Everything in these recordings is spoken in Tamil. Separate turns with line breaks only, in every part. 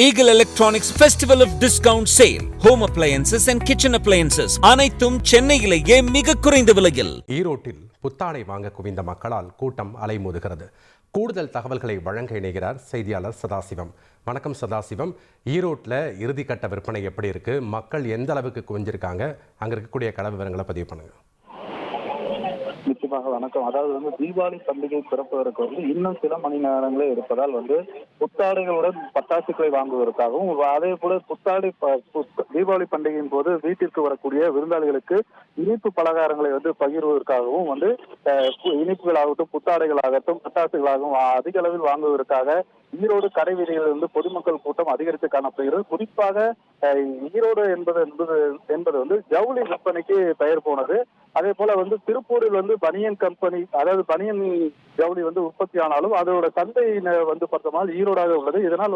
Eagle Electronics Festival of Discount Sale. Home appliances and kitchen appliances. அனைத்தும் சென்னையிலேயே மிக குறைந்த விலையில்.
ஈரோட்டில் புத்தாடை வாங்க குவிந்த மக்களால் கூட்டம் அலைமோதுகிறது. கூடுதல் தகவல்களை வழங்க இணைகிறார் செய்தியாளர் சதாசிவம். வணக்கம் சதாசிவம். ஈரோட்டில் இறுதிக்கட்ட விற்பனை எப்படி இருக்கு? மக்கள் எந்த அளவுக்கு குவிஞ்சிருக்காங்க? அங்க இருக்கக்கூடிய கள விவரங்களை பதிவு பண்ணுங்க.
நிச்சயமாக வணக்கம். அதாவது தீபாவளி பண்டிகை பிறப்பதற்கு இன்னும் சில மணி நேரங்களே இருப்பதால் புத்தாடைகளுடன் பட்டாசுகளை வாங்குவதற்காகவும், அதே போல தீபாவளி பண்டிகையின் போது வீட்டிற்கு வரக்கூடிய விருந்தாளிகளுக்கு இனிப்பு பலகாரங்களை பகிர்வதற்காகவும் இனிப்புகளாகட்டும், புத்தாடைகளாகட்டும், பட்டாசுகளாகவும் அதிக அளவில் வாங்குவதற்காக ஈரோடு கடை வீதிகளில் பொதுமக்கள் கூட்டம் அதிகரித்து காணப்படுகிறது. குறிப்பாக ஈரோடு என்பது ஜவுளி விற்பனைக்கு பெயர் போனது. அதே போல திருப்பூரில் பனியன் கம்பெனி, அதாவது பனியன் ஜவுளி உற்பத்தி ஆனாலும் அதோட சந்தை பார்த்தோம்னால் ஈரோடாக உள்ளது. இதனால்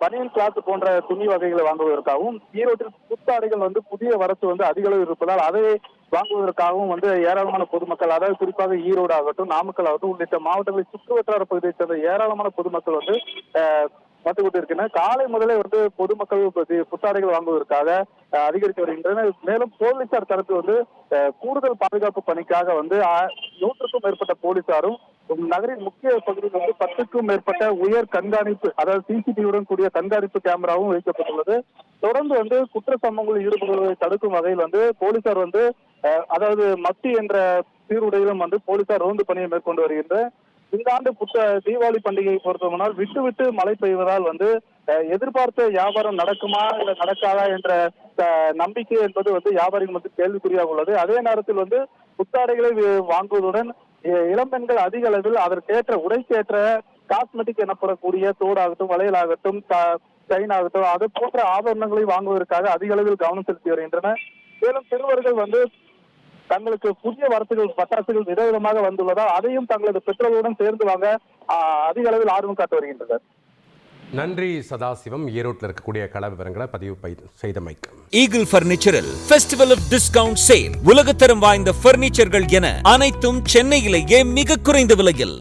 பனியன் கிளாத் போன்ற துணி வகைகளை வாங்குவதற்காகவும், ஈரோட்டில் புத்தாடைகள் புதிய வரத்து அதிக அளவு இருப்பதால் அதை வாங்குவதற்காகவும் ஏராளமான பொதுமக்கள், அதாவது குறிப்பாக ஈரோடு ஆகட்டும், நாமக்கல் ஆகட்டும் உள்ளிட்ட மாவட்டங்களில் சுற்றுவட்டார பகுதியை சேர்ந்த ஏராளமான பொதுமக்கள் வந்து கொண்டிருக்கின்றனர். காலை முதலே பொதுமக்கள் புத்தாடைகள் வாங்குவதற்காக அதிகரித்து வருகின்றனர். மேலும் போலீசார் தரப்பு கூடுதல் பாதுகாப்பு பணிக்காக 100க்கும் மேற்பட்ட போலீசாரும் நகரின் முக்கிய பகுதியில் 10க்கும் மேற்பட்ட உயர் கண்காணிப்பு, அதாவது சிசிடிவியுடன் கூடிய கண்காணிப்பு கேமராவும் வைக்கப்பட்டுள்ளது. தொடர்ந்து குற்ற சம்பவங்களில் ஈடுபடுவதை தடுக்கும் வகையில் போலீசார் அதாவது மத்தி என்ற சீருடையிலும் போலீசார் ரோந்து பணியை மேற்கொண்டு வருகின்ற. இந்த ஆண்டு தீபாவளி பண்டிகையை பொறுத்தவனால் விட்டு மழை பெய்வதால் எதிர்பார்த்த வியாபாரம் நடக்குமா இல்ல நடக்காதா என்ற நம்பிக்கை என்பது வியாபாரிகள் கேள்விக்குறியாக உள்ளது. அதே நேரத்தில் புத்தாடைகளை வாங்குவதுடன் இளம்பெண்கள் அதிக அளவில் அதற்கேற்ற உடைக்கேற்ற காஸ்மெட்டிக் எனப்படக்கூடிய தோடாகட்டும், வளையலாகட்டும், செயின் ஆகட்டும், அது போன்ற ஆபரணங்களை வாங்குவதற்காக அதிக அளவில் கவனம் செலுத்தி வருகின்றனர். மேலும் சிறுவர்கள் தங்களுக்கு புதிய வரத்துகள் பட்டாசுகள் விதவிதமாக வந்துள்ளதால் அதையும் தங்களது பெற்றோர்களுடன் சேர்ந்து வாங்க அதிக அளவில் ஆர்வம் காட்ட வருகின்றனர்.
நன்றி சதாசிவம். ஈரோட்டில் இருக்கக்கூடிய கள விவரங்களை பதிவு செய்தமைக்கு.
ஈகிள் பர்னிச்சரில் ஃபெஸ்டிவல் ஆஃப் டிஸ்கவுண்ட் சேல். உலகத்தரம் வாய்ந்த பர்னிச்சர்கள் என அனைத்தும் சென்னையிலேயே மிக குறைந்த விலையில்.